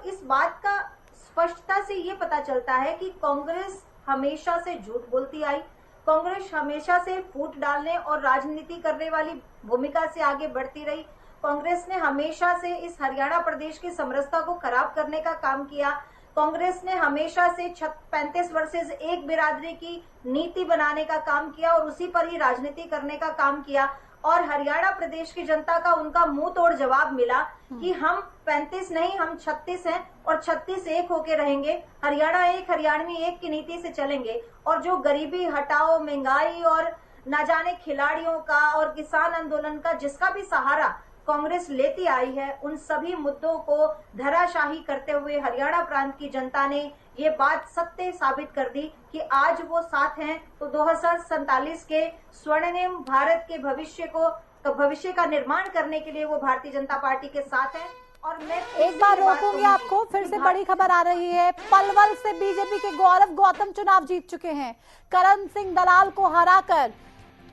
इस बात का स्पष्टता से ये पता चलता है कि कांग्रेस हमेशा से झूठ बोलती आई, कांग्रेस हमेशा से फूट डालने और राजनीति करने वाली भूमिका से आगे बढ़ती रही। कांग्रेस ने हमेशा से इस हरियाणा प्रदेश की समरसता को खराब करने का काम किया। कांग्रेस ने हमेशा से 35 वर्सेस एक बिरादरी की नीति बनाने का काम किया और उसी पर ही राजनीति करने का काम किया। और हरियाणा प्रदेश की जनता का उनका मुंह तोड़ जवाब मिला कि हम 35 नहीं, हम 36 हैं और 36 एक होके रहेंगे। हरियाणा एक, हरियाणवी एक की नीति से चलेंगे। और जो गरीबी हटाओ, महंगाई और न जाने खिलाड़ियों का और किसान आंदोलन का जिसका भी सहारा कांग्रेस लेती आई है, उन सभी मुद्दों को धराशाही करते हुए हरियाणा प्रांत की जनता ने ये बात सत्य साबित कर दी कि आज वो साथ हैं। तो 2047 के स्वर्णिम भारत के भविष्य का निर्माण करने के लिए वो भारतीय जनता पार्टी के साथ हैं। और मैं एक बार रोकूंगी आपको, फिर से बड़ी खबर आ रही है। पलवल से बीजेपी के गौरव गौतम चुनाव जीत चुके हैं। करण सिंह दलाल को हराकर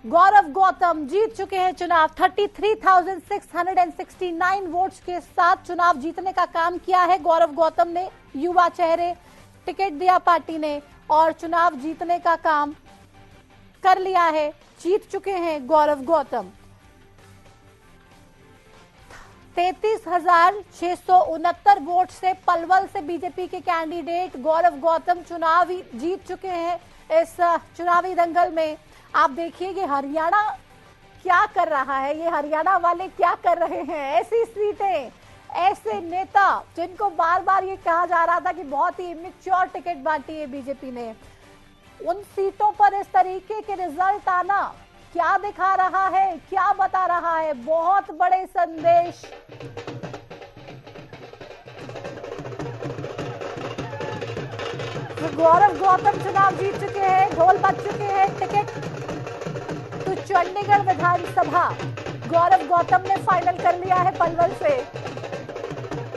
गौरव गौतम जीत चुके हैं चुनाव। 33,669 वोट्स के साथ चुनाव जीतने का काम किया है गौरव गौतम ने। युवा चेहरे, टिकट दिया पार्टी ने और चुनाव जीतने का काम कर लिया है। जीत चुके हैं गौरव गौतम। 33,669 वोट से पलवल से बीजेपी के कैंडिडेट गौरव गौतम चुनाव जीत चुके हैं। इस चुनावी दंगल में आप देखिए कि हरियाणा क्या कर रहा है, ये हरियाणा वाले क्या कर रहे हैं। ऐसी सीटें, ऐसे नेता जिनको बार बार ये कहा जा रहा था कि बहुत ही इमेच्योर टिकट बांटी है बीजेपी ने, उन सीटों पर इस तरीके के रिजल्ट आना क्या दिखा रहा है, क्या बता रहा है? बहुत बड़े संदेश। गौरव गौतम चुनाव जीत चुके हैं, ढोल बज चुके हैं। टिकट तो चंडीगढ़ विधानसभा गौरव गौतम ने फाइनल कर लिया है पलवल से।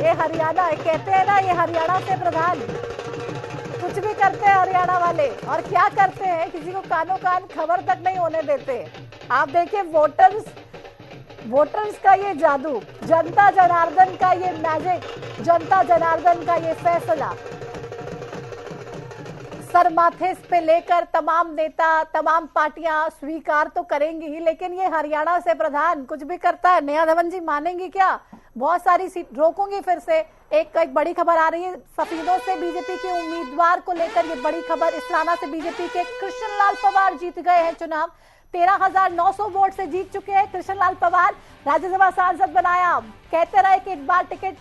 ये हरियाणा, कहते हैं ना, ये हरियाणा से प्रधान कुछ भी करते हैं हरियाणा वाले। और क्या करते हैं, किसी को कानों कान खबर तक नहीं होने देते। आप देखिए वोटर्स का ये जादू, जनता जनार्दन का ये मैजिक, जनता जनार्दन का ये फैसला। सर माथे पे लेकर तमाम नेता, तमाम पार्टियां स्वीकार तो करेंगी ही, लेकिन ये हरियाणा से प्रधान कुछ भी करता है। नेहा धवन जी मानेंगी क्या? बहुत सारी सीट रोकूंगी। फिर से एक बड़ी खबर आ रही है सफीदों से बीजेपी के उम्मीदवार को लेकर। ये बड़ी खबर, इसराना से बीजेपी के कृष्ण लाल पवार जीत गए हैं चुनाव। 13,900 वोट से जीत चुके हैं कृष्ण लाल पवार। राज्यसभा सांसद बनाया, कहते रहे कि एक बार टिकट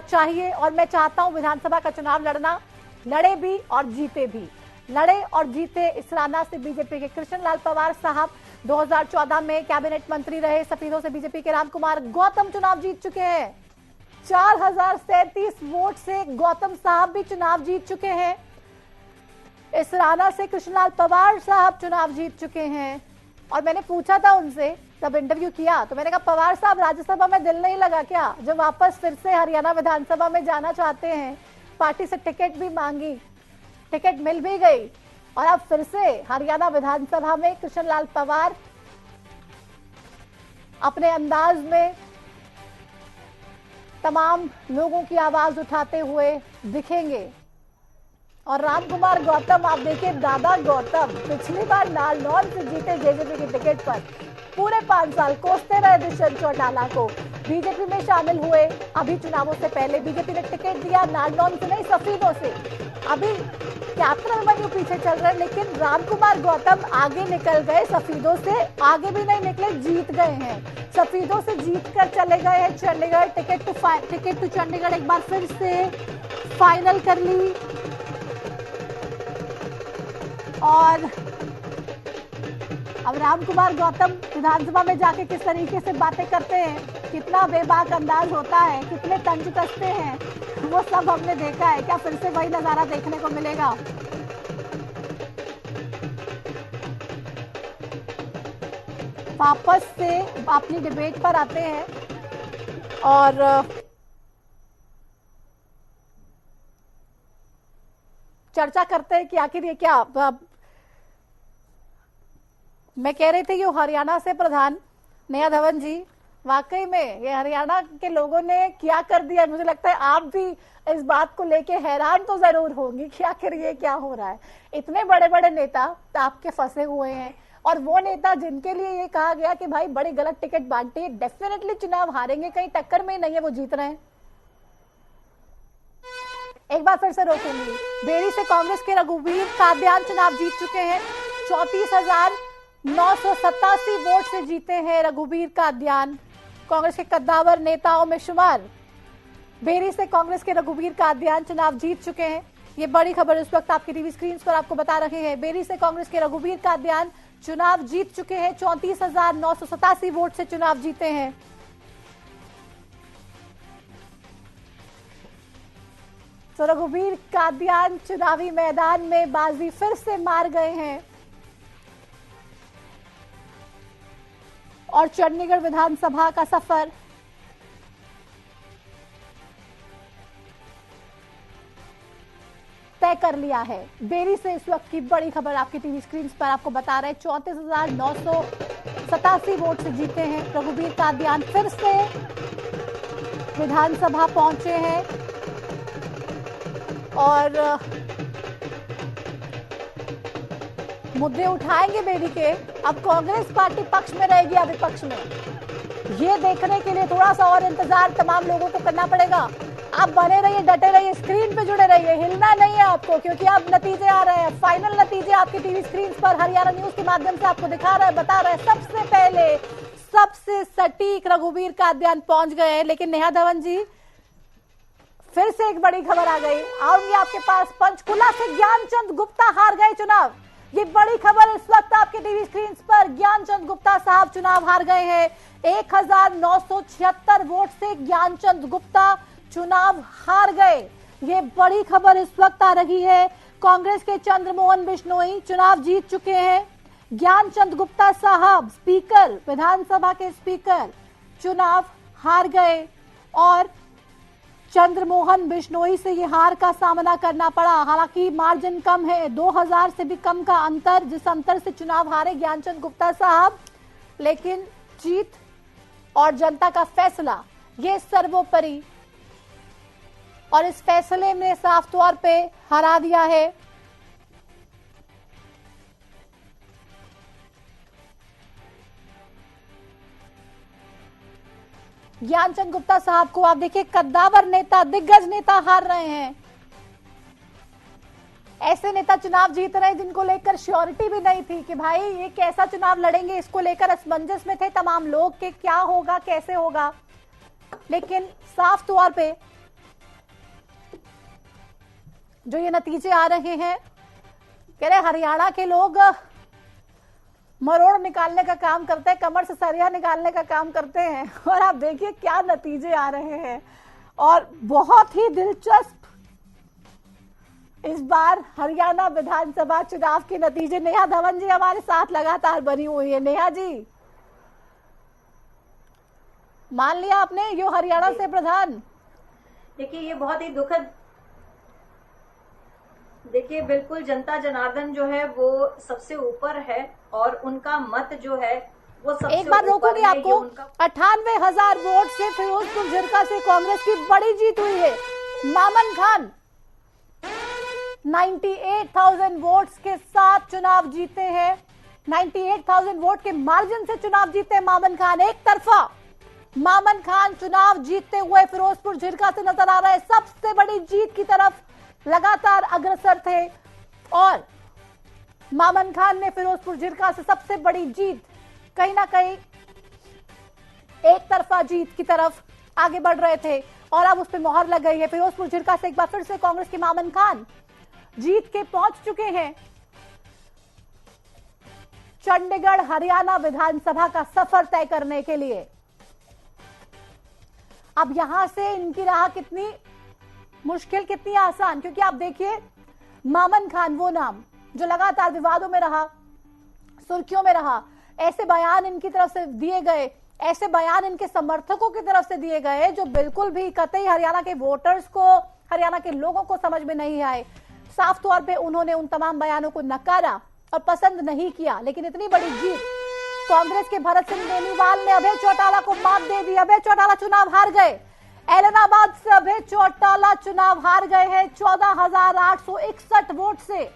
चाहिए और मैं चाहता हूं विधानसभा का चुनाव लड़ना। लड़े भी और जीते भी, लड़े और जीते। इसराना से बीजेपी के कृष्ण लाल पवार साहब 2014 में कैबिनेट मंत्री रहे। सफीदों से बीजेपी के रामकुमार गौतम चुनाव जीत चुके हैं। 4,037 वोट से गौतम साहब भी चुनाव जीत चुके हैं। इसराना से कृष्णलाल पवार साहब चुनाव जीत चुके हैं। और मैंने पूछा था उनसे, जब इंटरव्यू किया तो मैंने कहा, पवार साहब राज्यसभा में दिल नहीं लगा क्या, जो वापस फिर से हरियाणा विधानसभा में जाना चाहते हैं? पार्टी से टिकट भी मांगी, टिकट मिल भी गई और अब फिर से हरियाणा विधानसभा में कृष्णलाल पवार अपने अंदाज में तमाम लोगों की आवाज उठाते हुए दिखेंगे। और रामकुमार गौतम, आप देखिए, दादा गौतम पिछली बार नारनौल से जीते जेजेपी की टिकट पर। पूरे 5 साल कोसते रहे दुष्यंत चौटाला को, बीजेपी में शामिल हुए। अभी चुनावों से पहले बीजेपी ने टिकट दिया, नारनौल से नहीं, सफीदों से। अभी कैप्टन अभिमन्यु पीछे चल रहे हैं, लेकिन रामकुमार गौतम आगे निकल गए। सफीदों से आगे भी नहीं निकले, जीत गए हैं। सफीदों से जीत कर चले गए हैं चंडीगढ़। टिकट टू चंडीगढ़ एक बार फिर से फाइनल कर ली। और अब रामकुमार गौतम विधानसभा में जाके किस तरीके से बातें करते हैं, कितना बेबाक अंदाज होता है, कितने तंज कसते हैं, वो सब हमने देखा है। क्या फिर से वही नजारा देखने को मिलेगा? वापस से अपनी डिबेट पर आते हैं और चर्चा करते हैं कि आखिर ये क्या। मैं कह रही थी कि हरियाणा से प्रधान नेहा धवन जी वाकई में ये हरियाणा के लोगों ने क्या कर दिया। मुझे लगता है आप भी इस बात को लेके हैरान तो जरूर होंगी कि आखिर ये क्या हो रहा है। इतने बड़े बड़े नेता आपके फंसे हुए हैं और वो नेता जिनके लिए ये कहा गया कि भाई बड़ी गलत टिकट बांटी, डेफिनेटली चुनाव हारेंगे, कहीं टक्कर में नहीं है वो जीत रहे हैं। एक बार फिर से रोकूंगी, बेरी से कांग्रेस के रघुवीर कादियान चुनाव जीत चुके हैं। 34,987 वोट से जीते हैं रघुवीर कादियान, कांग्रेस के कद्दावर नेताओं में शुमार। बेरी से कांग्रेस के रघुवीर कादियान चुनाव जीत चुके हैं। ये बड़ी खबर इस वक्त आपकी टीवी स्क्रीन पर आपको बता रहे हैं। बेरी से कांग्रेस के रघुवीर कादियान चुनाव जीत चुके हैं। 34,987 वोट से चुनाव जीते हैं। तो रघुवीर कादियान चुनावी मैदान में बाजी फिर से मार गए हैं और चंडीगढ़ विधानसभा का सफर तय कर लिया है। बेरी से इस वक्त की बड़ी खबर आपकी टीवी स्क्रीन पर आपको बता रहे हैं। 34,987 वोट से जीते हैं रघुवीर कादियान, फिर से विधानसभा पहुंचे हैं और मुद्दे उठाएंगे बेरी के। अब कांग्रेस पार्टी पक्ष में रहेगी या विपक्ष में, ये देखने के लिए थोड़ा सा और इंतजार तमाम लोगों को करना पड़ेगा। आप बने रहिए, डटे रहिए, स्क्रीन पे जुड़े रहिए, हिलना नहीं है आपको, क्योंकि अब नतीजे आ रहे हैं। फाइनल नतीजे आपकी टीवी स्क्रीन पर हरियाणा न्यूज के माध्यम से आपको दिखा रहा है, बता रहा है। सबसे पहले सबसे सटीक रघुवीर कादियान पहुंच गए हैं, लेकिन नेहा धवन जी फिर से एक बड़ी खबर आ गई। आऊंगी आपके पास। पंचकुला से ज्ञानचंद गुप्ता हार गए चुनाव। ये बड़ी खबर इस वक्त आपके टीवी स्क्रीन पर। ज्ञानचंद गुप्ता साहब चुनाव हार गए हैं। 1,976 वोट से ज्ञानचंद गुप्ता चुनाव हार गए। ये बड़ी खबर इस वक्त आ रही है। कांग्रेस के चंद्रमोहन बिश्नोई चुनाव जीत चुके हैं। ज्ञानचंद गुप्ता साहब स्पीकर, विधानसभा के स्पीकर, चुनाव हार गए और चंद्रमोहन बिश्नोई से ये हार का सामना करना पड़ा। हालांकि मार्जिन कम है, 2000 से भी कम का अंतर, जिस अंतर से चुनाव हारे ज्ञानचंद गुप्ता साहब, लेकिन जीत और जनता का फैसला ये सर्वोपरि, और इस फैसले में साफ तौर पे हरा दिया है ज्ञानचंद गुप्ता साहब को। आप देखिए, कद्दावर नेता, दिग्गज नेता हार रहे हैं। ऐसे नेता चुनाव जीत रहे हैं जिनको लेकर श्योरिटी भी नहीं थी कि भाई ये कैसा चुनाव लड़ेंगे। इसको लेकर असमंजस में थे तमाम लोग कि क्या होगा, कैसे होगा। लेकिन साफ तौर पे जो ये नतीजे आ रहे हैं, कह रहे हरियाणा के लोग मरोड़ निकालने का काम करते हैं, कमर से सरिया निकालने का काम करते हैं। और आप देखिए क्या नतीजे आ रहे हैं। और बहुत ही दिलचस्प इस बार हरियाणा विधानसभा चुनाव के नतीजे। नेहा धवन जी हमारे साथ लगातार बनी हुई है। नेहा जी, मान लिया आपने यो हरियाणा से प्रधान। देखिए, ये बहुत ही दुखद, देखिए बिल्कुल जनता जनार्दन जो है वो सबसे ऊपर है और उनका मत जो है वो सबसे एक बार रोकूंगी आपको। 98,000 वोट से फिरोजपुर झिरका से कांग्रेस की बड़ी जीत हुई है। मामन खान 98,000 वोट्स के साथ चुनाव जीते हैं। 98,000 वोट के मार्जिन से चुनाव जीते हैं मामन खान। एक तरफा मामन खान चुनाव जीतते हुए फिरोजपुर झिरका से नजर आ रहे हैं। सबसे बड़ी जीत की तरफ लगातार अग्रसर थे और मामन खान ने फिरोजपुर झिरका से सबसे बड़ी जीत, कहीं ना कहीं एक तरफा जीत की तरफ आगे बढ़ रहे थे और अब उस पर मोहर लग गई है। फिरोजपुर झिरका से एक बार फिर से कांग्रेस के मामन खान जीत के पहुंच चुके हैं चंडीगढ़ हरियाणा विधानसभा का सफर तय करने के लिए। अब यहां से इनकी राह कितनी मुश्किल, कितनी आसान, क्योंकि आप देखिए मामन खान वो नाम जो लगातार विवादों में रहा, सुर्खियों में रहा। ऐसे बयान इनकी तरफ से दिए गए, ऐसे बयान इनके समर्थकों की तरफ से दिए गए जो बिल्कुल भी कतई हरियाणा के वोटर्स को, हरियाणा के लोगों को समझ में नहीं आए। साफ तौर पे उन्होंने उन तमाम बयानों को नकारा और पसंद नहीं किया। लेकिन इतनी बड़ी जीत कांग्रेस के भरत सिंह बेनीवाल ने अभय चौटाला को मात दे दी। अभय चौटाला चुनाव हार गए। एलनाबाद से अभय चौटाला चुनाव हार गए हैं 14,861 वोट से।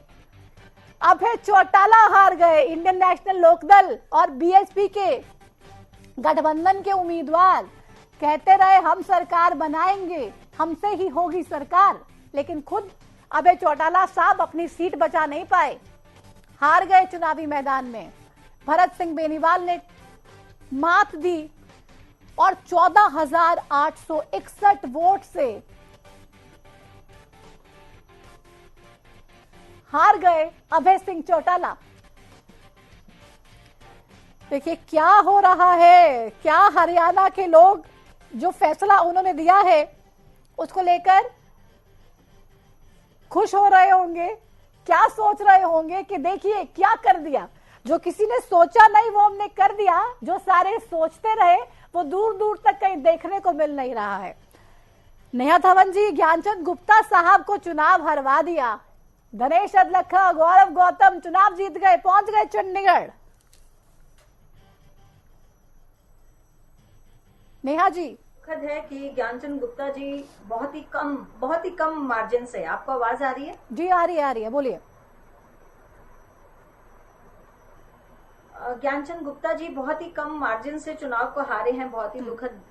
अभय चौटाला हार गए। इंडियन नेशनल लोकदल और बीएसपी के गठबंधन के उम्मीदवार कहते रहे हम सरकार बनाएंगे, हमसे ही होगी सरकार, लेकिन खुद अभय चौटाला साहब अपनी सीट बचा नहीं पाए, हार गए चुनावी मैदान में। भरत सिंह बेनीवाल ने मात दी और 14,861 वोट से हार गए अभय सिंह चौटाला। देखिए क्या हो रहा है, क्या हरियाणा के लोग जो फैसला उन्होंने दिया है उसको लेकर खुश हो रहे होंगे, क्या सोच रहे होंगे कि देखिए क्या कर दिया, जो किसी ने सोचा नहीं वो हमने कर दिया, जो सारे सोचते रहे वो दूर दूर तक कहीं देखने को मिल नहीं रहा है। नेहा धवन जी ज्ञानचंद गुप्ता साहब को चुनाव हरवा दिया। गणेश अदलखा, गौरव गौतम चुनाव जीत गए, पहुंच गए चंडीगढ़। नेहा जी, दुखद है कि ज्ञानचंद गुप्ता जी बहुत ही कम मार्जिन से। आपको आवाज आ रही है? जी आ रही है, बोलिए। ज्ञानचंद गुप्ता जी बहुत ही कम मार्जिन से चुनाव को हारे हैं। बहुत ही दुखद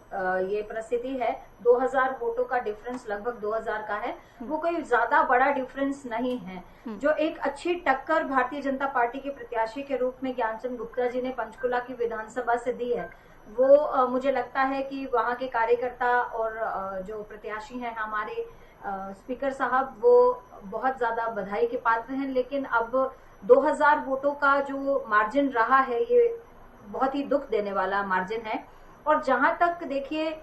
ये परिस्थिति है। 2000 वोटों का डिफरेंस, लगभग 2000 का है, वो कोई ज्यादा बड़ा डिफरेंस नहीं है। जो एक अच्छी टक्कर भारतीय जनता पार्टी के प्रत्याशी के रूप में ज्ञानचंद गुप्ता जी ने पंचकुला की विधानसभा से दी है, वो मुझे लगता है कि वहां के कार्यकर्ता और जो प्रत्याशी हैं हमारे स्पीकर साहब, वो बहुत ज्यादा बधाई के पात्र हैं। लेकिन अब 2000 वोटों का जो मार्जिन रहा है ये बहुत ही दुख देने वाला मार्जिन है। और जहां तक देखिए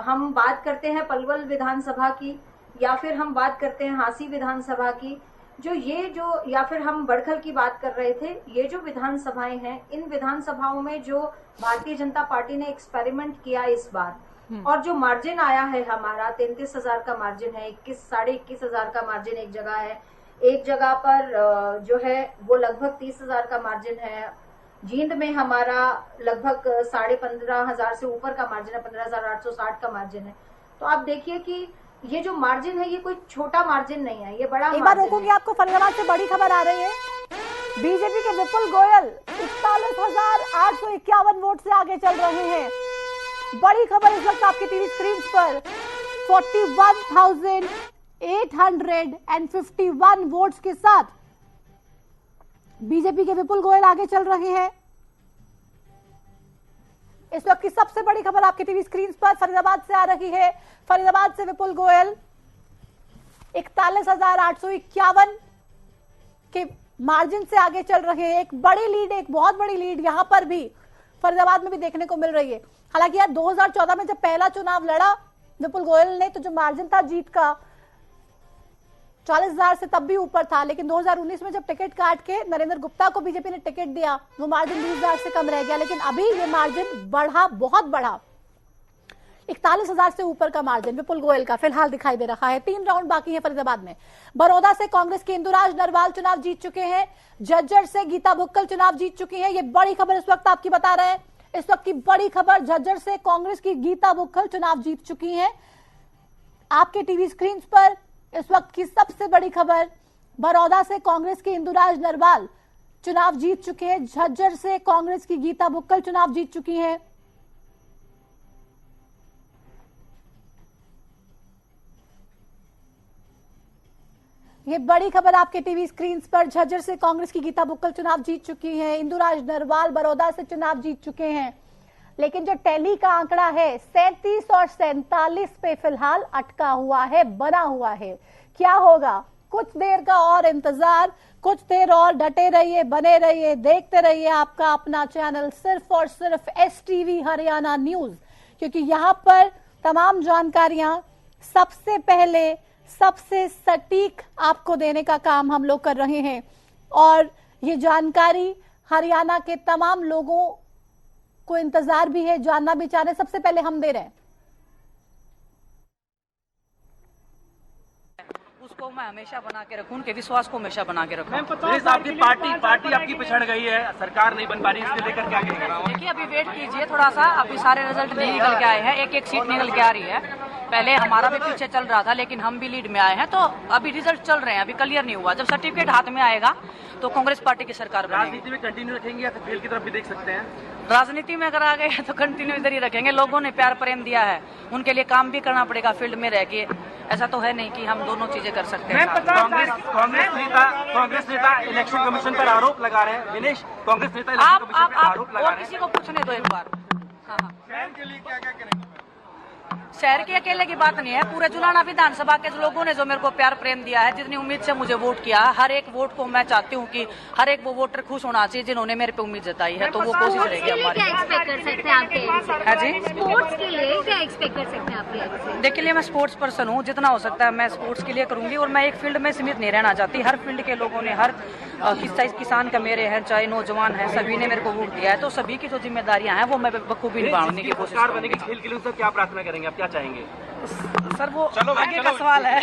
हम बात करते हैं पलवल विधानसभा की, या फिर हम बात करते हैं हांसी विधानसभा की, जो या फिर हम बड़खल की बात कर रहे थे, ये जो विधानसभाएं हैं, इन विधानसभाओं में जो भारतीय जनता पार्टी ने एक्सपेरिमेंट किया इस बार, और जो मार्जिन आया है हमारा 33,000 का मार्जिन है, 21,000 का मार्जिन एक जगह है, एक जगह पर जो है वो लगभग 30,000 का मार्जिन है। जींद में हमारा लगभग 15,500 से ऊपर का मार्जिन है, 15,860 का मार्जिन है। तो आप देखिए कि ये जो मार्जिन है ये कोई छोटा मार्जिन नहीं है, ये बड़ा। एक बार रोकूंगी आपको, फरीदाबाद से बड़ी खबर आ रही है। बीजेपी के विपुल गोयल 41,851 वोट से आगे चल रहे हैं। बड़ी खबर इस वक्त आपकी टीवी स्क्रीन पर। 41,851 वोट्स के साथ बीजेपी के विपुल गोयल आगे चल रहे हैं। इस वक्त की सबसे बड़ी खबर आपकी टीवी स्क्रीन पर फरीदाबाद से आ रही है। फरीदाबाद से विपुल गोयल 41,851 के मार्जिन से आगे चल रहे हैं। एक बड़ी लीड, एक बहुत बड़ी लीड यहां पर भी फरीदाबाद में भी देखने को मिल रही है। हालांकि यार 2014 में जब पहला चुनाव लड़ा विपुल गोयल ने, तो जो मार्जिन था जीत का 40,000 से तब भी ऊपर था, लेकिन 2019 में जब टिकट काट के नरेंद्र गुप्ता को बीजेपी ने टिकट दिया, वो मार्जिन 20,000 से कम रह गया। लेकिन अभी ये मार्जिन बढ़ा, बहुत बढ़ा, 41,000 से ऊपर का मार्जिन विपुल गोयल का फिलहाल दिखाई दे रहा है। 3 राउंड बाकी है फरीदाबाद में। बड़ौदा से कांग्रेस के इंदुराज नरवाल चुनाव जीत चुके हैं। झज्जर से गीता बुक्कल चुनाव जीत चुकी हैं। ये बड़ी खबर इस वक्त आपकी बता रहे हैं। इस वक्त की बड़ी खबर, झज्जर से कांग्रेस की गीता बुक्कल चुनाव जीत चुकी हैं। आपके टीवी स्क्रीन पर इस वक्त की सबसे बड़ी खबर, बड़ौदा से कांग्रेस के इंदुराज नरवाल चुनाव जीत चुके हैं। झज्जर से कांग्रेस की गीता बुक्कल चुनाव जीत चुकी हैं। ये बड़ी खबर आपके टीवी स्क्रीन पर। झज्जर से कांग्रेस की गीता बुक्कल चुनाव जीत चुकी हैं। इंदुराज नरवाल बड़ौदा से चुनाव जीत चुके हैं। लेकिन जो टैली का आंकड़ा है 37 और 47 पे फिलहाल अटका हुआ है, बना हुआ है। क्या होगा? कुछ देर का और इंतजार, कुछ देर और डटे रहिए, बने रहिए, देखते रहिए आपका अपना चैनल सिर्फ और सिर्फ STV हरियाणा न्यूज, क्योंकि यहाँ पर तमाम जानकारियां सबसे पहले, सबसे सटीक आपको देने का काम हम लोग कर रहे हैं। और ये जानकारी हरियाणा के तमाम लोगों को इंतजार भी है, जानना भी चाह रहे हैं, सबसे पहले हम दे रहे हैं। को मैं हमेशा बना के रखूं, उनके विश्वास को हमेशा बना के रखूं। आपकी पार्टी आपकी पिछड़ गई है, सरकार नहीं बन पा रही, इसको लेकर क्या कहेंगे? देखिए अभी वेट कीजिए थोड़ा सा, अभी सारे रिजल्ट नहीं निकल के आए हैं, एक एक सीट निकल के आ रही है। पहले हमारा भी पीछे चल रहा था लेकिन हम भी लीड में आए हैं, तो अभी रिजल्ट चल रहे हैं, अभी क्लियर नहीं हुआ। जब सर्टिफिकेट हाथ में आएगा तो कांग्रेस पार्टी की सरकार बनेगी। राजनीति में कंटिन्यू रखेंगे या फिर फेल की तरफ भी देख सकते हैं? राजनीति में अगर आ गए तो कंटिन्यू इधर ही रखेंगे। लोगों ने प्यार प्रेम दिया है, उनके लिए काम भी करना पड़ेगा फील्ड में रह के। ऐसा तो है नहीं कि हम दोनों चीजें कर सकते हैं। कांग्रेस नेता इलेक्शन कमीशन पर आरोप लगा रहे हैं। दिनेश, कांग्रेस नेता आप और किसी को पूछने दो एक बार। हाँ, शहर के लिए क्या क्या करेंगे? शहर के अकेले की बात नहीं है, पूरे जुलाना विधानसभा के लोगों ने जो मेरे को प्यार प्रेम दिया है, जितनी उम्मीद से मुझे वोट किया, हर एक वोट को मैं चाहती हूँ कि हर एक वो वोटर खुश होना चाहिए जिन्होंने मेरे पे उम्मीद जताई है, तो वो कोशिश रहेगी हमारी। क्या एक्सपेक्ट कर सकते हैं आपके? हाँ जी, स्पोर्ट्स के लिए क्या एक्सपेक्ट कर सकते हैं आपके? देखिए लिए मैं स्पोर्ट्स पर्सन हूँ, जितना हो सकता है मैं स्पोर्ट्स के लिए करूंगी, और मैं एक फील्ड में सीमित नहीं रहना चाहती। हर फील्ड के लोगों ने, हर किसान का मेरे हैं, चाहे नौजवान है, सभी ने मेरे को वोट दिया है, तो सभी की जो जिम्मेदारियां हैं वो मैं बखूबी निभाने की कोशिश बनेगी। खेल के लिए सर क्या प्रार्थना करेंगे, आप क्या चाहेंगे? सर वो आगे का सवाल है।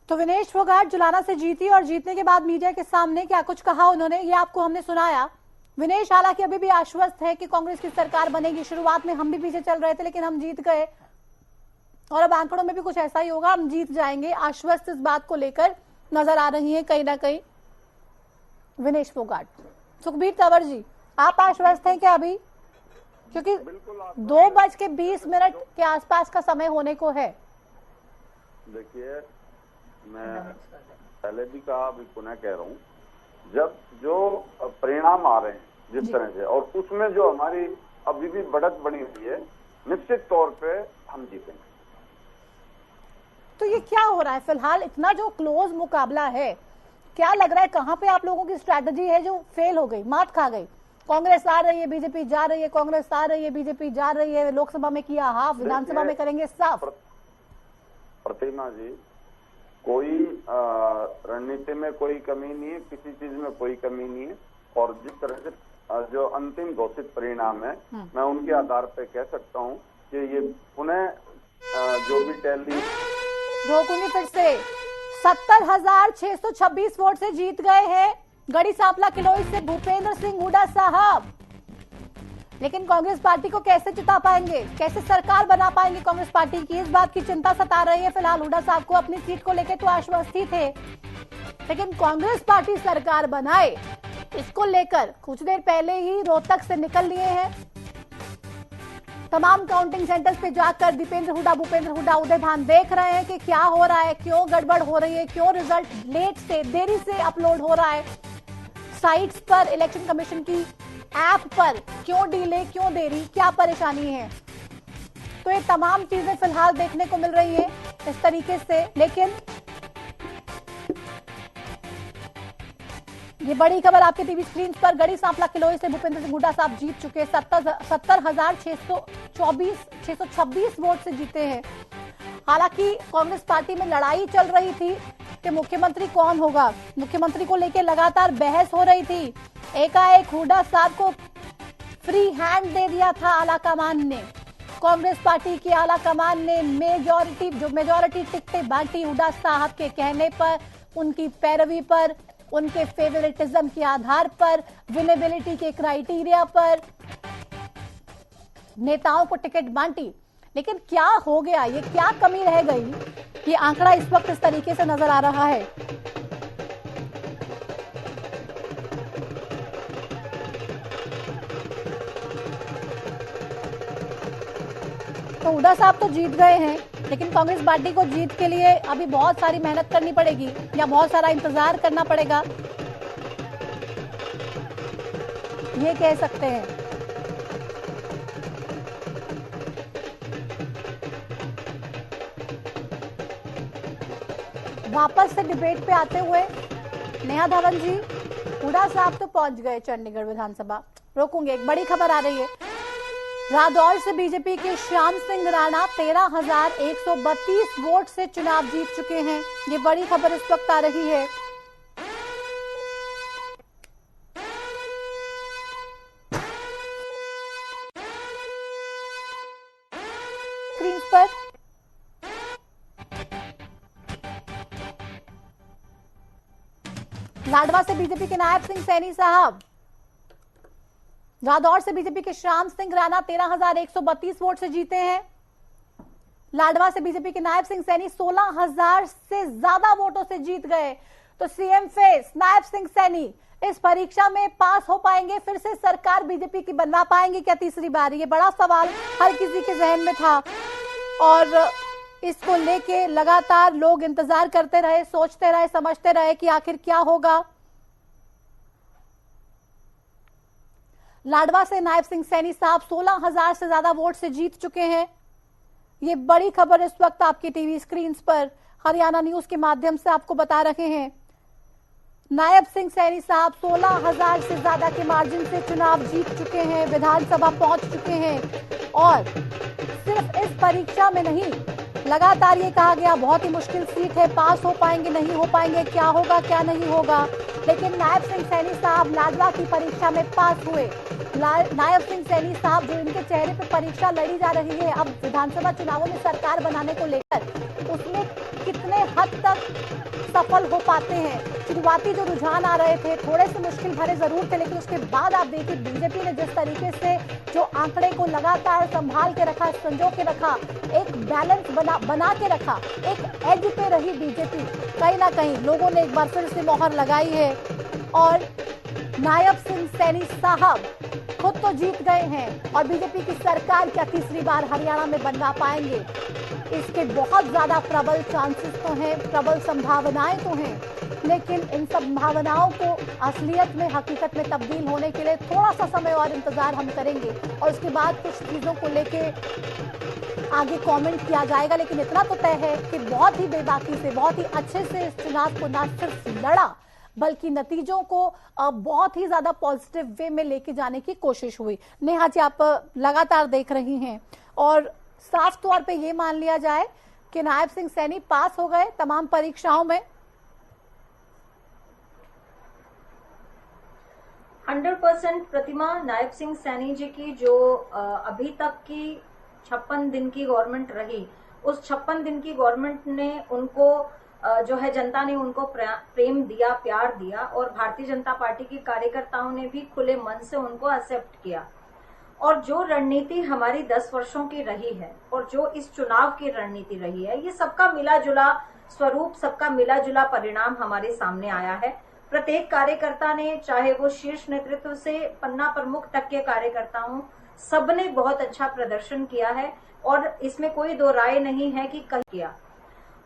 तो विनेश फोगाट जुलाना से जीती और जीतने के बाद मीडिया के सामने क्या कुछ कहा उन्होंने, ये आपको हमने सुनाया। विनेश हालांकि अभी भी आश्वस्त है कि कांग्रेस की सरकार बनेगी। शुरुआत में हम भी पीछे चल रहे थे लेकिन हम जीत गए, और अब आंकड़ों में भी कुछ ऐसा ही होगा, हम जीत जाएंगे। आश्वस्त इस बात को लेकर नजर आ रही है कहीं ना कहीं विनेश फोगाट। सुखबीर तंवर जी, आप आश्वस्त हैं क्या अभी? क्योंकि 2:20 के आसपास का समय होने को है। देखिए, मैं पहले भी कहा, अभी पुनः कह रहा हूँ, जब जो परिणाम आ रहे हैं जिस तरह से, और उसमें जो हमारी अभी भी बढ़त बनी हुई है, निश्चित तौर पे हम जीतेंगे। तो ये क्या हो रहा है फिलहाल, इतना जो क्लोज मुकाबला है, क्या लग रहा है कहाँ पे आप लोगों की स्ट्रैटेजी है जो फेल हो गई, मात खा गई? कांग्रेस आ रही है, बीजेपी जा रही है, कांग्रेस आ रही है, बीजेपी जा रही है, लोकसभा में किया हाफ, विधानसभा में करेंगे साफ। प्रतिमा जी, कोई रणनीति में कोई कमी नहीं है, किसी चीज में कोई कमी नहीं है, और जिस तरह से जो अंतिम घोषित परिणाम है, मैं उनके आधार पर कह सकता हूँ कि ये पुनः जो भी टैली रोकूंगी फिर से, 70,626 वोट से जीत गए हैं गढ़ी सांपला किलोई से भूपेंद्र सिंह हुड्डा साहब। लेकिन कांग्रेस पार्टी को कैसे जिता पाएंगे, कैसे सरकार बना पाएंगे कांग्रेस पार्टी की, इस बात की चिंता सता रही है। फिलहाल हुड्डा साहब को अपनी सीट को लेकर तो आश्वस्त ही थे, लेकिन कांग्रेस पार्टी सरकार बनाए, इसको लेकर कुछ देर पहले ही रोहतक से निकल लिए हैं। तमाम काउंटिंग सेंटर्स पे जाकर भूपेंद्र हुड्डा उदयभान देख रहे हैं कि क्या हो रहा है, क्यों गड़बड़ हो रही है, क्यों रिजल्ट लेट से, देरी से अपलोड हो रहा है साइट्स पर, इलेक्शन कमीशन की ऐप पर क्यों डिले, क्यों देरी, क्या परेशानी है। तो ये तमाम चीजें फिलहाल देखने को मिल रही है इस तरीके से। लेकिन ये बड़ी खबर आपके टीवी स्क्रीन पर, गढ़ी सांपला किलोई से भूपेंद्र सिंह हुड्डा साहब जीत चुके, 70,626 वोट से जीते हैं। हालांकि कांग्रेस पार्टी में लड़ाई चल रही थी कि मुख्यमंत्री कौन होगा, मुख्यमंत्री को लेकर लगातार बहस हो रही थी। एकाएक हुड्डा साहब को फ्री हैंड दे दिया था आलाकमान ने, कांग्रेस पार्टी की आलाकमान ने मेजॉरिटी टिकटें बांटी हुड्डा साहब के कहने पर, उनकी पैरवी पर, उनके फेवरेटिज्म के आधार पर, विनेबिलिटी के क्राइटेरिया पर नेताओं को टिकट बांटी। लेकिन क्या हो गया, ये क्या कमी रह गई, ये आंकड़ा इस वक्त इस तरीके से नजर आ रहा है। तो हुड्डा साहब तो जीत गए हैं, लेकिन कांग्रेस पार्टी को जीत के लिए अभी बहुत सारी मेहनत करनी पड़ेगी या बहुत सारा इंतजार करना पड़ेगा, ये कह सकते हैं। वापस से डिबेट पे आते हुए नेहा धवन जी, हुड्डा साहब तो पहुंच गए चंडीगढ़ विधानसभा। रोकूंगे, एक बड़ी खबर आ रही है रादौर से, बीजेपी के श्याम सिंह राणा 13,132 वोट से चुनाव जीत चुके हैं। ये बड़ी खबर इस वक्त आ रही है। स्क्रीन पर लाडवा से बीजेपी के नायब सिंह सैनी साहब, रादौर से बीजेपी के श्याम सिंह राणा 13,132 वोट से जीते हैं। लाडवा से बीजेपी के नायब सिंह सैनी 16,000 से ज्यादा वोटों से जीत गए। तो सीएम फेस नायब सिंह सैनी इस परीक्षा में पास हो पाएंगे, फिर से सरकार बीजेपी की बनवा पाएंगे क्या तीसरी बार? ये बड़ा सवाल हर किसी के जहन में था और इसको लेके लगातार लोग इंतजार करते रहे, सोचते रहे, समझते रहे कि आखिर क्या होगा। लाडवा से नायब सिंह सैनी साहब 16,000 से ज्यादा वोट से जीत चुके हैं। ये बड़ी खबर इस वक्त आपकी टीवी स्क्रीन पर हरियाणा न्यूज के माध्यम से आपको बता रहे हैं। नायब सिंह सैनी साहब 16,000 से ज्यादा के मार्जिन से चुनाव जीत चुके हैं, विधानसभा पहुंच चुके हैं और सिर्फ इस परीक्षा में नहीं, लगातार ये कहा गया बहुत ही मुश्किल सीट है, पास हो पाएंगे नहीं हो पाएंगे, क्या होगा क्या नहीं होगा, लेकिन नायब सिंह सैनी साहब लाडवा की परीक्षा में पास हुए। नायब सिंह सैनी साहब जो इनके चेहरे पर परीक्षा लड़ी जा रही है अब विधानसभा चुनावों में सरकार बनाने को लेकर, उसमें कितने हद तक सफल हो पाते हैं। शुरुआती जो रुझान आ रहे थे थोड़े से मुश्किल भरे जरूर थे, लेकिन उसके बाद आप देखिए बीजेपी ने जिस तरीके से जो आंकड़े को लगातार संभाल के रखा, संजो के रखा, एक बैलेंस बना के रखा, एक एज पे रही बीजेपी। कहीं ना कहीं लोगों ने एक बार फिर से मोहर लगाई है और नायब सिंह सैनी साहब खुद तो जीत गए हैं और बीजेपी की सरकार क्या तीसरी बार हरियाणा में बनवा पाएंगे? इसके बहुत ज्यादा प्रबल चांसेस तो हैं, प्रबल संभावनाएं तो हैं, लेकिन इन संभावनाओं को असलियत में, हकीकत में तब्दील होने के लिए थोड़ा सा समय और इंतजार हम करेंगे और उसके बाद कुछ चीजों को लेके आगे कमेंट किया जाएगा। लेकिन इतना तो तय है कि बहुत ही बेबाकी से, बहुत ही अच्छे से इस चुनाव को न सिर्फ लड़ा बल्कि नतीजों को बहुत ही ज्यादा पॉजिटिव वे में लेके जाने की कोशिश हुई। नेहा जी, आप लगातार देख रही हैं और साफ तौर पे ये मान लिया जाए कि नायब सिंह सैनी पास हो गए तमाम परीक्षाओं में। 100% प्रतिमा नायब सिंह सैनी जी की जो अभी तक की 56 दिन की गवर्नमेंट रही, उस 56 दिन की गवर्नमेंट ने उनको जो है जनता ने उनको प्रेम दिया, प्यार दिया और भारतीय जनता पार्टी के कार्यकर्ताओं ने भी खुले मन से उनको एक्सेप्ट किया। और जो रणनीति हमारी 10 वर्षों की रही है और जो इस चुनाव की रणनीति रही है, ये सबका मिला जुला स्वरूप, सबका मिला जुला परिणाम हमारे सामने आया है। प्रत्येक कार्यकर्ता ने, चाहे वो शीर्ष नेतृत्व से पन्ना प्रमुख तक के कार्यकर्ता हों, सबने बहुत अच्छा प्रदर्शन किया है और इसमें कोई दो राय नहीं है कि कहीं किया।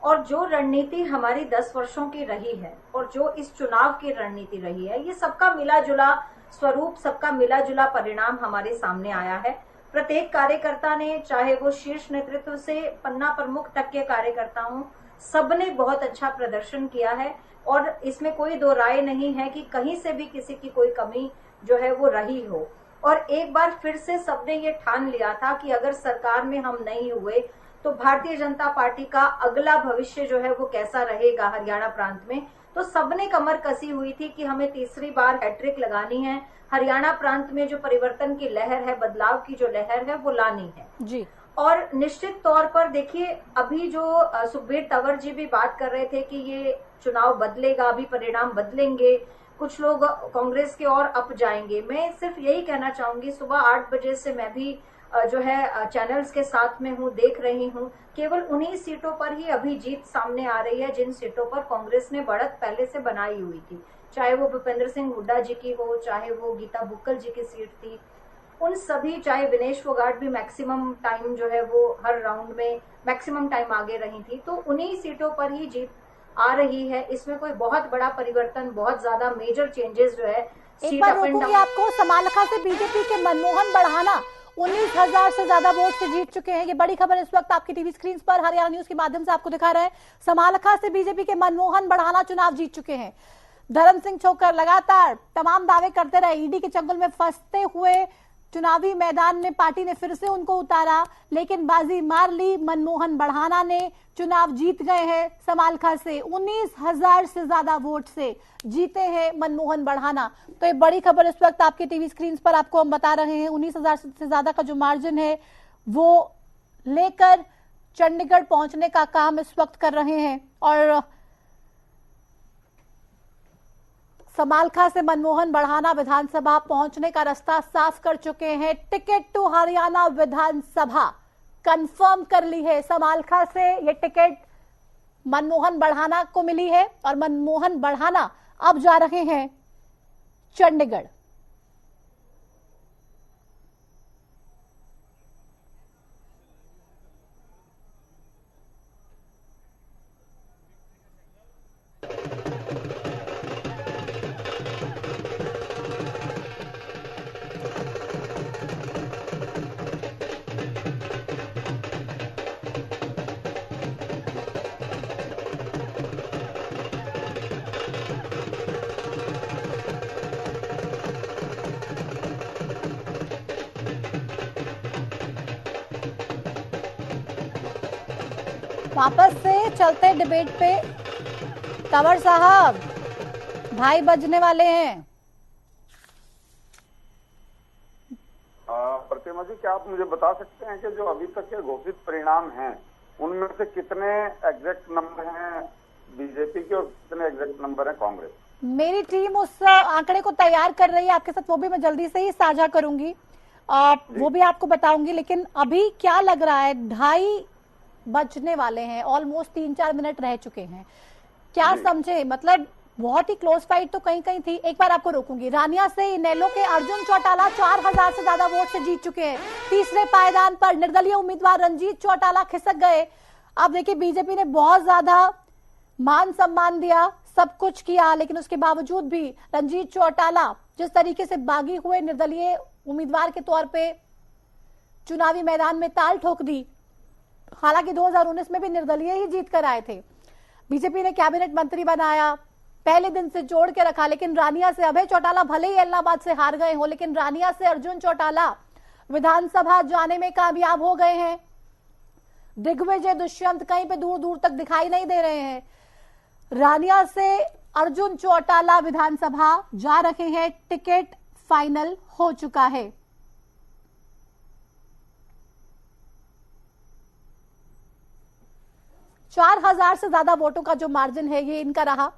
और जो रणनीति हमारी 10 वर्षों की रही है और जो इस चुनाव की रणनीति रही है, ये सबका मिला जुला स्वरूप, सबका मिला जुला परिणाम हमारे सामने आया है। प्रत्येक कार्यकर्ता ने, चाहे वो शीर्ष नेतृत्व से पन्ना प्रमुख तक के कार्यकर्ता हों, सबने बहुत अच्छा प्रदर्शन किया है और इसमें कोई दो राय नहीं है कि कहीं से भी किसी की कोई कमी जो है वो रही हो। और एक बार फिर से सबने ये ठान लिया था कि अगर सरकार में हम नहीं हुए तो भारतीय जनता पार्टी का अगला भविष्य जो है वो कैसा रहेगा हरियाणा प्रांत में। तो सबने कमर कसी हुई थी कि हमें तीसरी बार हैट्रिक लगानी है, हरियाणा प्रांत में जो परिवर्तन की लहर है, बदलाव की जो लहर है वो लानी है जी। और निश्चित तौर पर देखिए, अभी जो सुखबीर तंवर जी भी बात कर रहे थे कि ये चुनाव बदलेगा, अभी परिणाम बदलेंगे, कुछ लोग कांग्रेस के और अप जाएंगे। मैं सिर्फ यही कहना चाहूंगी, सुबह 8 बजे से मैं भी जो है चैनल्स के साथ में हूँ, देख रही हूँ, केवल उन्हीं सीटों पर ही अभी जीत सामने आ रही है जिन सीटों पर कांग्रेस ने बढ़त पहले से बनाई हुई थी, चाहे वो भूपेंद्र सिंह हुड्डा जी की हो, चाहे वो गीता बुक्कल जी की सीट थी, उन सभी, चाहे विनेश फोगाट भी मैक्सिमम टाइम जो है वो हर राउंड में मैक्सिमम टाइम आगे रही थी, तो उन्हीं सीटों पर ही जीत आ रही है। इसमें कोई बहुत बड़ा परिवर्तन, बहुत ज्यादा मेजर चेंजेस जो है, एक बार रोकूंगी आपको, समालखा से बीजेपी के मनमोहन बढ़ाना 19,000 से ज्यादा वोट से जीत चुके हैं। ये बड़ी खबर इस वक्त आपकी टीवी स्क्रीन पर हरियाणा न्यूज के माध्यम से आपको दिखा रहा है। समालखा से बीजेपी के मनमोहन बढ़ाना चुनाव जीत चुके हैं। धर्म सिंह छोकर लगातार तमाम दावे करते रहे, ईडी के चंगुल में फंसते हुए चुनावी मैदान में पार्टी ने फिर से उनको उतारा, लेकिन बाजी मार ली। मनमोहन बढ़ाना ने चुनाव जीत गए हैं। समालखा से 19,000 से ज्यादा वोट से जीते हैं मनमोहन बढ़ाना। तो ये बड़ी खबर इस वक्त आपके टीवी स्क्रीन पर आपको हम बता रहे हैं। 19,000 से ज्यादा का जो मार्जिन है वो लेकर चंडीगढ़ पहुंचने का काम इस वक्त कर रहे हैं और समालखा से मनमोहन बढ़ाना विधानसभा पहुंचने का रास्ता साफ कर चुके हैं। Ticket to Haryana Vidhansabha confirm कर ली है। समालखा से ये टिकट मनमोहन बढ़ाना को मिली है और मनमोहन बढ़ाना अब जा रहे हैं चंडीगढ़। वापस से चलते डिबेट पे। तंवर साहब, ढाई बजने वाले हैं। प्रतिमा जी, क्या आप मुझे बता सकते हैं कि जो अभी तक के घोषित परिणाम हैं उनमें से कितने एग्जैक्ट नंबर हैं बीजेपी के और कितने एग्जैक्ट नंबर हैं कांग्रेस? मेरी टीम उस आंकड़े को तैयार कर रही है आपके साथ, वो भी मैं जल्दी से ही साझा करूंगी, वो भी आपको बताऊंगी। लेकिन अभी क्या लग रहा है, 2:30 बजने वाले हैं, ऑलमोस्ट 3-4 मिनट रह चुके हैं। क्या समझे, मतलब बहुत ही क्लोज फाइट तो कहीं कहीं थी। एक बार आपको रोकूंगी। रानिया से इनेलो के अर्जुन चौटाला 4000 से ज्यादा वोट से जीत चुके हैं। तीसरे पायदान पर निर्दलीय उम्मीदवार रंजीत चौटाला खिसक गए। अब देखिए, बीजेपी ने बहुत ज्यादा मान सम्मान दिया, सब कुछ किया, लेकिन उसके बावजूद भी रंजीत चौटाला जिस तरीके से बागी हुए, निर्दलीय उम्मीदवार के तौर पे चुनावी मैदान में ताल ठोक दी। हालांकि 2019 में भी निर्दलीय ही जीत कर आए थे। बीजेपी ने कैबिनेट मंत्री बनाया, पहले दिन से जोड़ के रखा, लेकिन रानिया से अभय चौटाला भले ही इलाहाबाद से हार गए हो, लेकिन रानिया से अर्जुन चौटाला विधानसभा जाने में कामयाब हो गए हैं। दिग्विजय दुष्यंत कहीं पे दूर दूर तक दिखाई नहीं दे रहे हैं। रानिया से अर्जुन चौटाला विधानसभा जा रहे हैं, टिकट फाइनल हो चुका है। चार 4000 से ज्यादा वोटों का जो मार्जिन है ये इनका रहा।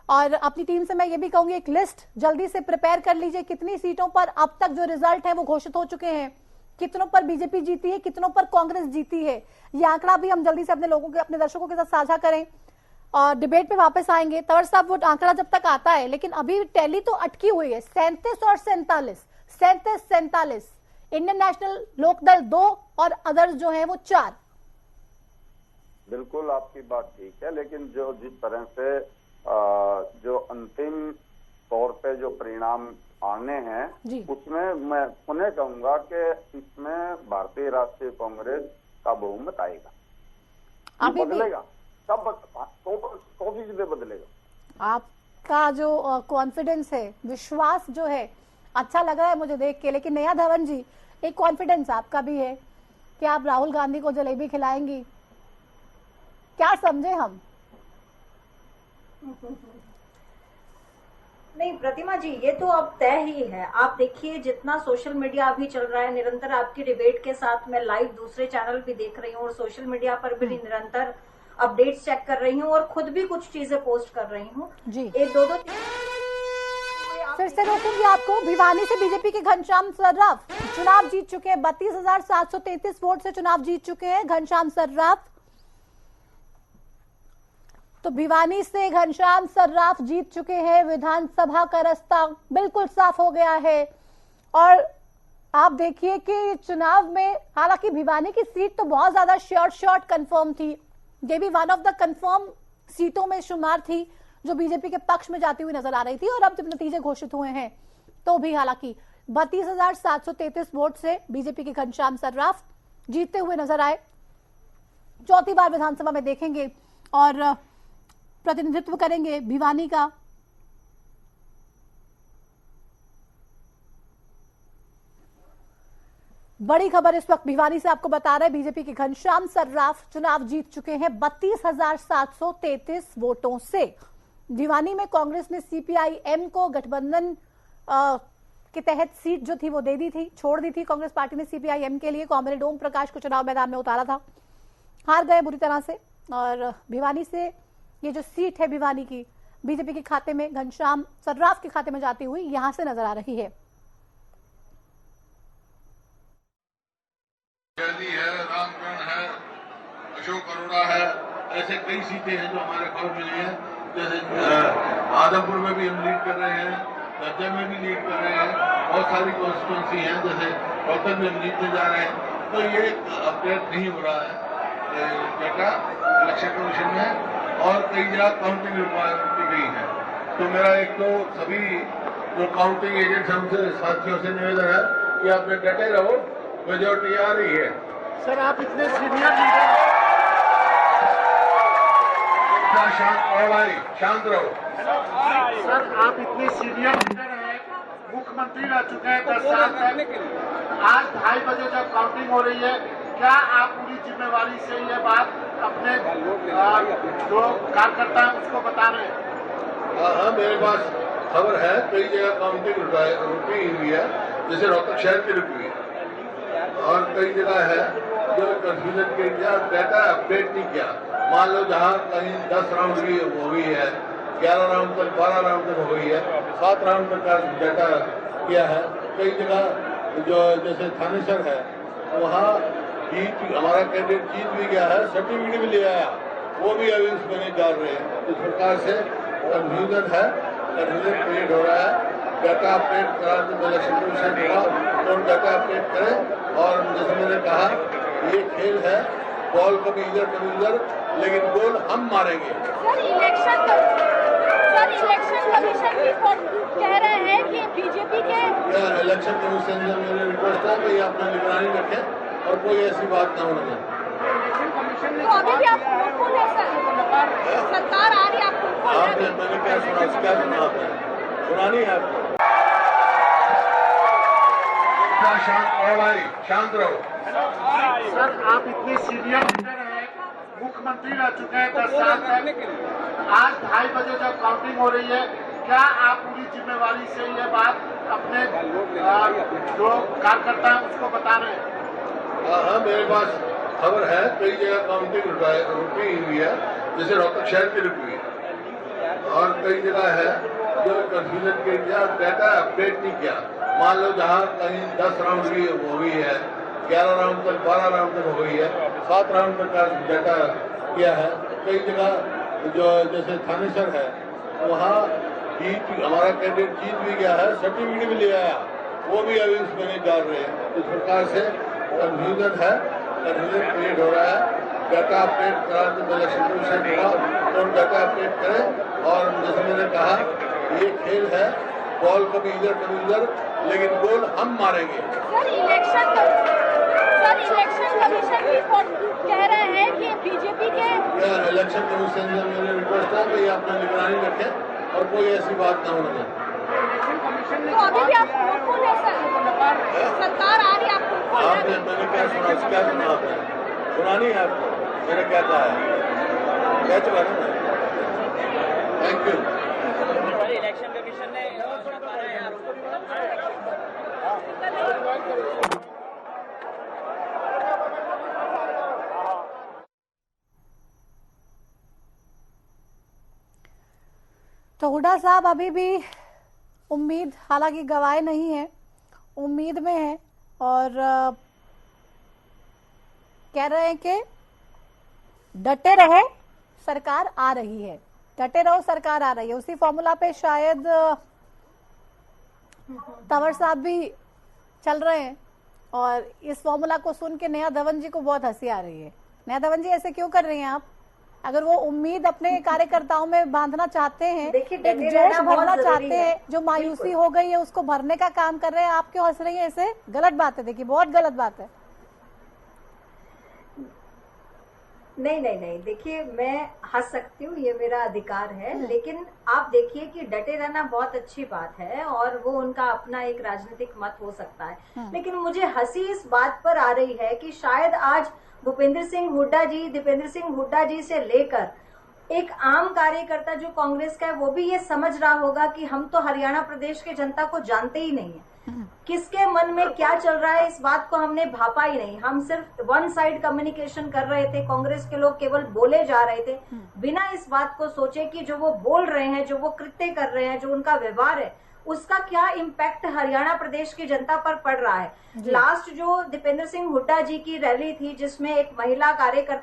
और अपनी टीम से मैं ये भी कहूंगी, एक लिस्ट जल्दी से प्रिपेयर कर लीजिए, कितनी सीटों पर अब तक जो रिजल्ट है वो घोषित हो चुके हैं, कितनों पर बीजेपी जीती है, कितनों पर कांग्रेस जीती है। ये आंकड़ा भी हम जल्दी से अपने लोगों के, अपने दर्शकों के साथ साझा करें और डिबेट पे वापस आएंगे। तंवर साहब, वो आंकड़ा जब तक आता है, लेकिन अभी टैली तो अटकी हुई है। 37 और 47 इंडियन नेशनल लोकदल 2 और अदर्स जो है वो 4। बिल्कुल आपकी बात ठीक है, लेकिन जो जिस तरह से जो अंतिम तौर पे जो परिणाम आने हैं उसमें मैं उन्हें कहूंगा कि इसमें भारतीय राष्ट्रीय कांग्रेस का बहुमत आएगा। अभी बदलेगा, सब 100% बदलेगा। आपका जो कॉन्फिडेंस है, विश्वास जो है, अच्छा लग रहा है मुझे देख के। लेकिन नया धवन जी, एक कॉन्फिडेंस आपका भी है कि आप राहुल गांधी को जलेबी खिलाएंगी, क्या समझे हम? नहीं प्रतिमा जी, ये तो अब तय ही है। आप देखिए, जितना सोशल मीडिया अभी चल रहा है, निरंतर आपकी डिबेट के साथ मैं लाइव दूसरे चैनल भी देख रही हूँ और सोशल मीडिया पर भी निरंतर अपडेट्स चेक कर रही हूँ और खुद भी कुछ चीजें पोस्ट कर रही हूँ। एक दो फिर से रोकूंगी आपको। भिवानी से बीजेपी के घनश्याम सर्राफ चुनाव जीत चुके हैं। 32,733 वोट से चुनाव जीत चुके हैं घनश्याम सर्राफ। तो भिवानी से घनश्याम सर्राफ जीत चुके हैं। विधानसभा का रास्ता बिल्कुल साफ हो गया है। और आप देखिए कि चुनाव में, हालांकि भिवानी की सीट तो बहुत ज्यादा शॉर्ट कंफर्म थी, ये भी वन ऑफ द कंफर्म सीटों में शुमार थी जो बीजेपी के पक्ष में जाती हुई नजर आ रही थी। और अब जब नतीजे घोषित हुए हैं तो भी हालांकि 32,733 वोट से बीजेपी के घनश्याम सर्राफ जीतते हुए नजर आए। चौथी बार विधानसभा में देखेंगे और प्रतिनिधित्व करेंगे भिवानी का। बड़ी खबर इस वक्त भिवानी से आपको बता रहे हैं, बीजेपी के घनश्याम सर्राफ चुनाव जीत चुके हैं 32,733 वोटों से। भिवानी में कांग्रेस ने सीपीआई-एम को गठबंधन के तहत सीट जो थी वो दे दी थी, छोड़ दी थी। कांग्रेस पार्टी ने सीपीआई-एम के लिए कॉमरेड ओम प्रकाश को चुनाव मैदान में उतारा था, हार गए बुरी तरह से। और भिवानी से ये जो सीट है भिवानी की, बीजेपी के खाते में, घनश्याम सर्राफ के खाते में जाती हुई यहां से नजर आ रही है। है, रामकरण है, अशोक अरोड़ा है, ऐसे कई सीटें हैं जो हमारे खबर मिली है। जैसे आदमपुर में भी हम लीड कर रहे हैं, दर्जे में भी लीड कर रहे हैं, बहुत सारी कॉन्स्टिट्यूंसी हैं, जैसे रोहतक में हम जीतने जा रहे हैं। तो ये अपडेट नहीं हो रहा है डेटा इलेक्शन कमीशन में, और कई जगह काउंटिंग रिक्वायरमेंट की गई है। तो मेरा एक तो सभी जो काउंटिंग एजेंट्स हमसे साथियों से निवेदन है कि आप डटे रहो, मेजोरिटी आ रही है। सर आप इतने सीनियर लीडर, शांत रहो। सर आप इतने सीनियर लीडर हैं, मुख्यमंत्री रह चुके हैं 10 साल तक। आज 2:30 बजे जब काउंटिंग हो रही है, क्या आप पूरी जिम्मेवारी से ये बात अपने जो कार्यकर्ता हैं उसको बता रहे हैं? हाँ, मेरे पास खबर है, कई जगह काउंटिंग रुकी हुई है, जैसे रोहतक शहर की रुकी हुई है, और कई जगह है जो कंफ्यूजन के लिया डाटा अपडेट नहीं किया। मान लो जहाँ कहीं 10 राउंड की हो गई है, 11 राउंड तक, 12 राउंड तक हो गई है, 7 राउंड तक का डाटा किया है। कई जगह जो जैसे थानेसर है, वहाँ जीत, हमारा कैंडिडेट जीत भी गया है, सर्टिफिकेट भी ले आया, वो भी अभी उसमें नहीं डाल रहे हैं। इस प्रकार से कंफ्यूजन है, कंफ्यूजन क्रिएट हो रहा है। डाटा अपडेट करा तो इलेक्शन कमीशन हुआ तो डाटा अपडेट करें। और जैसे मैंने कहा, ये खेल है, बॉल कभी इधर, लेकिन गोल हम मारेंगे। सर इलेक्शन कमीशन भी कह रहे हैं कि बीजेपी के इलेक्शन कमीशन से मेरी रिक्वेस्ट है कि अपना निगरानी रखें और कोई ऐसी बात ना होने दें। तो अभी भी आप खुद है सर, सरकार आ रही है आपको, मैंने क्या सुना, क्या सुना आपने? सुना नहीं है आपको? शांत रहो। सर आप इतने सीनियर लीडर हैं, मुख्यमंत्री रह चुके हैं 10 साल तक। आज 2:30 बजे जब काउंटिंग हो रही है, क्या आप पूरी जिम्मेवारी से ये बात अपने जो कार्यकर्ता हैं उसको बता रहे हैं? हाँ, मेरे पास खबर है, कई जगह काउंटिंग रुकी हुई है, जैसे रोहतक शहर की रुकी हुई है, और कई जगह है जो कंफ्यूजन के लिया डाटा अपडेट नहीं किया। मान लो जहाँ कहीं 10 राउंड की हो गई है, 11 राउंड तक, 12 राउंड तक हो गई है, 7 राउंड तक का डाटा किया है। कई जगह जो जैसे थानेसर है, वहाँ जीत, हमारा कैंडिडेट जीत भी गया है, सर्टिफिकेट भी ले आया, वो भी अभी उसमें नहीं डाल रहे हैं। इस प्रकार से कंफ्यूजन है, कंफ्यूजन क्रिएट हो रहा है। डाटा अपडेट करा तो इलेक्शन कमीशन हुआ तो डाटा अपडेट करें। और जैसे मैंने कहा, ये खेल है, बॉल कभी इधर, लेकिन गोल हम मारेंगे। सर इलेक्शन कमीशन भी कह रहे हैं कि बीजेपी के इलेक्शन कमीशन से मेरी रिक्वेस्ट है कि अपना निगरानी रखें और कोई ऐसी बात ना होने दें। तो अभी भी आप खुद है सर, सरकार आ रही है आपको, मैंने क्या सुना, क्या सुना आपने? सुना नहीं है आपको? मैंने क्या कहा है, कह चुका ना मैं। Thank you. इलेक्शन कमीशन ने तो हुड्डा साहब अभी भी उम्मीद हालांकि गवाए नहीं है, उम्मीद में है, और कह रहे हैं कि डटे रहे, सरकार आ रही है, डटे रहो, सरकार आ रही है। उसी फॉर्मूला पे शायद तंवर साहब भी चल रहे हैं, और इस फॉर्मूला को सुन के नेहा धवन जी को बहुत हंसी आ रही है। नेहा धवन जी ऐसे क्यों कर रही हैं आप? अगर वो उम्मीद अपने कार्यकर्ताओं में बांधना चाहते हैं, एक जोश भरना चाहते हैं, जो मायूसी हो गई है उसको भरने का काम कर रहे हैं, आप क्यों हंस रही हैं? ऐसे गलत बात है, देखिए बहुत गलत बात है। नहीं, देखिए मैं हंस सकती हूँ, ये मेरा अधिकार है, लेकिन आप देखिए कि डटे रहना बहुत अच्छी बात है और वो उनका अपना एक राजनीतिक मत हो सकता है, लेकिन मुझे हंसी इस बात पर आ रही है कि शायद आज दीपेंद्र सिंह हुड्डा जी से लेकर एक आम कार्यकर्ता जो कांग्रेस का है, वो भी ये समझ रहा होगा कि हम तो हरियाणा प्रदेश के जनता को जानते ही नहीं है। किसके मन में क्या चल रहा है इस बात को हमने भापा ही नहीं। हम सिर्फ वन साइड कम्युनिकेशन कर रहे थे, कांग्रेस के लोग केवल बोले जा रहे थे बिना इस बात को सोचे कि जो वो बोल रहे हैं, जो वो कृत्य कर रहे हैं, जो उनका व्यवहार है, उसका क्या इम्पैक्ट हरियाणा प्रदेश की जनता पर पड़ रहा है। लास्ट जो दीपेंद्र सिंह हुड्डा जी की रैली थी जिसमें एक महिला कार्यकर्ता